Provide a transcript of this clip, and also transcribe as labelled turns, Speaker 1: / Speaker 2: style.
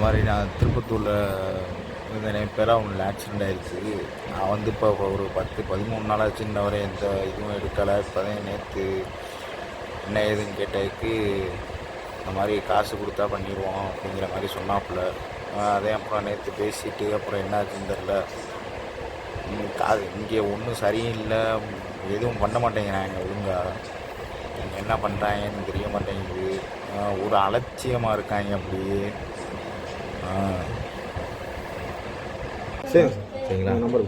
Speaker 1: மாதிரி நான் திருப்பத்தூரில் இருந்தேன், பேராவூரில் ஆக்சிடெண்ட் ஆகிடுச்சு. நான் வந்து இப்போ ஒரு 13 நாளாச்சு இன்ன வரை எந்த இதுவும் எடுக்கலை. இப்போ தான் நேற்று என்ன ஏதுன்னு கேட்டதுக்கு இந்த மாதிரி காசு கொடுத்தா பண்ணிடுவோம் அப்படிங்கிற மாதிரி சொன்னாப்புல. அதே அப்புறம் நேற்று பேசிட்டு அப்புறம் என்னாச்சுன்னு தெரில. காது இங்கே ஒன்றும் சரியில்லை, எதுவும் பண்ண மாட்டேங்கிறாங்க ஒழுங்காக. என்ன பண்ணுறாங்கன்னு தெரிய மாட்டேங்குது. ஒரு அலட்சியமாக இருக்காங்க அப்படியே.
Speaker 2: சரி சரிங்களா நம்பர்